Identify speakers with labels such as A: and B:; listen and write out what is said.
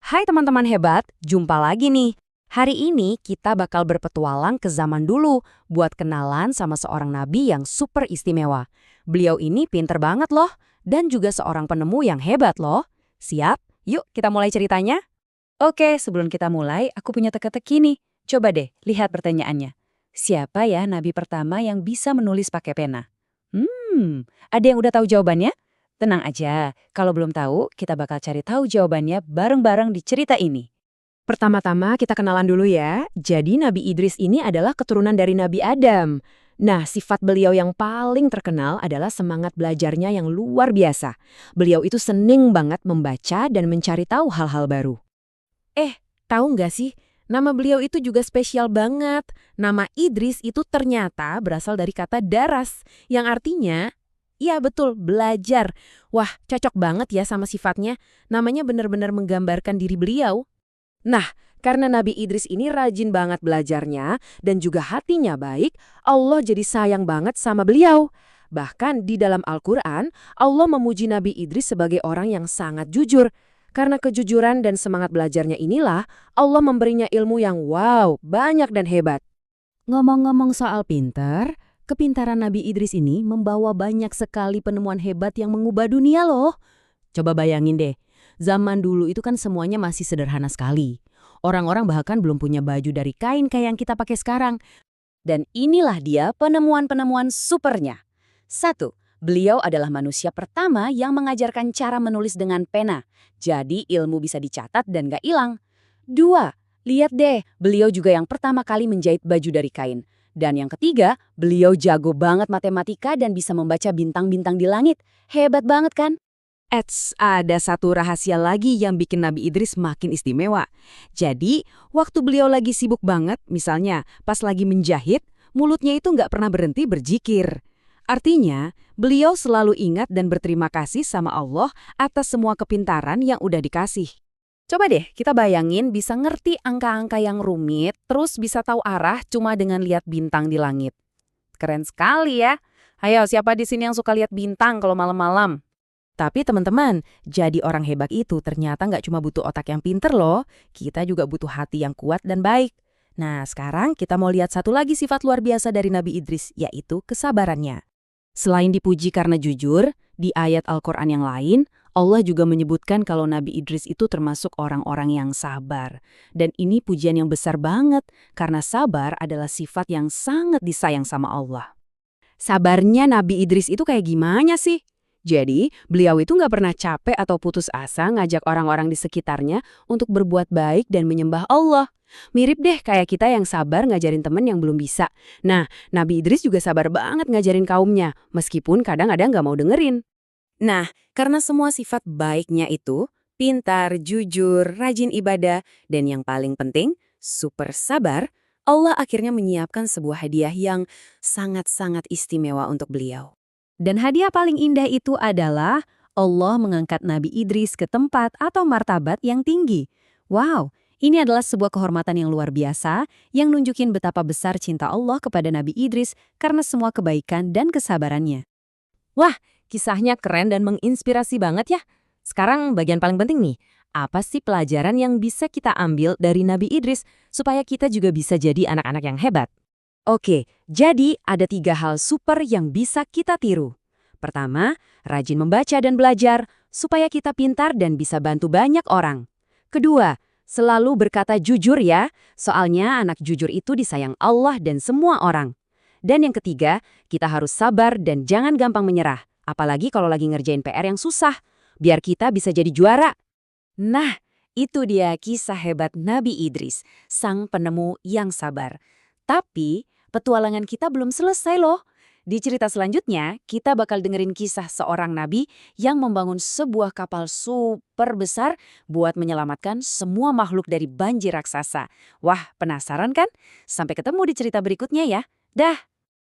A: Hai teman-teman hebat, jumpa lagi nih. Hari ini kita bakal berpetualang ke zaman dulu buat kenalan sama seorang nabi yang super istimewa. Beliau ini pinter banget loh, dan juga seorang penemu yang hebat loh. Siap? Yuk kita mulai ceritanya.
B: Oke, sebelum kita mulai, aku punya teka-teki nih. Coba deh, lihat pertanyaannya. Siapa ya nabi pertama yang bisa menulis pakai pena? Ada yang udah tahu jawabannya? Tenang aja, kalau belum tahu, kita bakal cari tahu jawabannya bareng-bareng di cerita ini.
A: Pertama-tama kita kenalan dulu ya. Jadi Nabi Idris ini adalah keturunan dari Nabi Adam. Nah, sifat beliau yang paling terkenal adalah semangat belajarnya yang luar biasa. Beliau itu seneng banget membaca dan mencari tahu hal-hal baru. Tahu nggak sih? Nama beliau itu juga spesial banget. Nama Idris itu ternyata berasal dari kata daras, yang artinya, iya betul, belajar. Wah, cocok banget ya sama sifatnya. Namanya benar-benar menggambarkan diri beliau. Nah, karena Nabi Idris ini rajin banget belajarnya dan juga hatinya baik, Allah jadi sayang banget sama beliau. Bahkan di dalam Al-Quran, Allah memuji Nabi Idris sebagai orang yang sangat jujur. Karena kejujuran dan semangat belajarnya inilah, Allah memberinya ilmu yang wow, banyak dan hebat. Ngomong-ngomong soal pinter, kepintaran Nabi Idris ini membawa banyak sekali penemuan hebat yang mengubah dunia loh. Coba bayangin deh, zaman dulu itu kan semuanya masih sederhana sekali. Orang-orang bahkan belum punya baju dari kain kayak yang kita pakai sekarang.
B: Dan inilah dia penemuan-penemuan supernya. 1. Beliau adalah manusia pertama yang mengajarkan cara menulis dengan pena. Jadi ilmu bisa dicatat dan gak hilang. 2. Lihat deh, beliau juga yang pertama kali menjahit baju dari kain. Dan yang ketiga, beliau jago banget matematika dan bisa membaca bintang-bintang di langit. Hebat banget kan?
A: Ada satu rahasia lagi yang bikin Nabi Idris makin istimewa. Jadi, waktu beliau lagi sibuk banget, misalnya pas lagi menjahit, mulutnya itu nggak pernah berhenti berzikir. Artinya, beliau selalu ingat dan berterima kasih sama Allah atas semua kepintaran yang udah dikasih. Coba deh kita bayangin bisa ngerti angka-angka yang rumit, terus bisa tahu arah cuma dengan lihat bintang di langit. Keren sekali ya. Ayo, siapa di sini yang suka lihat bintang kalau malam-malam? Tapi teman-teman, jadi orang hebat itu ternyata nggak cuma butuh otak yang pinter loh, kita juga butuh hati yang kuat dan baik. Nah, sekarang kita mau lihat satu lagi sifat luar biasa dari Nabi Idris, yaitu kesabarannya. Selain dipuji karena jujur, di ayat Al-Quran yang lain, Allah juga menyebutkan kalau Nabi Idris itu termasuk orang-orang yang sabar. Dan ini pujian yang besar banget, karena sabar adalah sifat yang sangat disayang sama Allah. Sabarnya Nabi Idris itu kayak gimana sih? Jadi, beliau itu nggak pernah capek atau putus asa ngajak orang-orang di sekitarnya untuk berbuat baik dan menyembah Allah. Mirip deh kayak kita yang sabar ngajarin temen yang belum bisa. Nah, Nabi Idris juga sabar banget ngajarin kaumnya, meskipun kadang ada nggak mau dengerin. Nah, karena semua sifat baiknya itu, pintar, jujur, rajin ibadah, dan yang paling penting, super sabar, Allah akhirnya menyiapkan sebuah hadiah yang sangat-sangat istimewa untuk beliau. Dan hadiah paling indah itu adalah Allah mengangkat Nabi Idris ke tempat atau martabat yang tinggi. Wow, ini adalah sebuah kehormatan yang luar biasa yang nunjukin betapa besar cinta Allah kepada Nabi Idris karena semua kebaikan dan kesabarannya. Wah, kisahnya keren dan menginspirasi banget ya. Sekarang bagian paling penting nih, apa sih pelajaran yang bisa kita ambil dari Nabi Idris supaya kita juga bisa jadi anak-anak yang hebat? Oke, jadi ada 3 hal super yang bisa kita tiru. Pertama, rajin membaca dan belajar supaya kita pintar dan bisa bantu banyak orang. Kedua, selalu berkata jujur ya, soalnya anak jujur itu disayang Allah dan semua orang. Dan yang ketiga, kita harus sabar dan jangan gampang menyerah, apalagi kalau lagi ngerjain PR yang susah, biar kita bisa jadi juara. Nah, itu dia kisah hebat Nabi Idris, sang penemu yang sabar. Tapi, petualangan kita belum selesai loh. Di cerita selanjutnya, kita bakal dengerin kisah seorang nabi yang membangun sebuah kapal super besar buat menyelamatkan semua makhluk dari banjir raksasa. Wah, penasaran kan? Sampai ketemu di cerita berikutnya ya. Dah!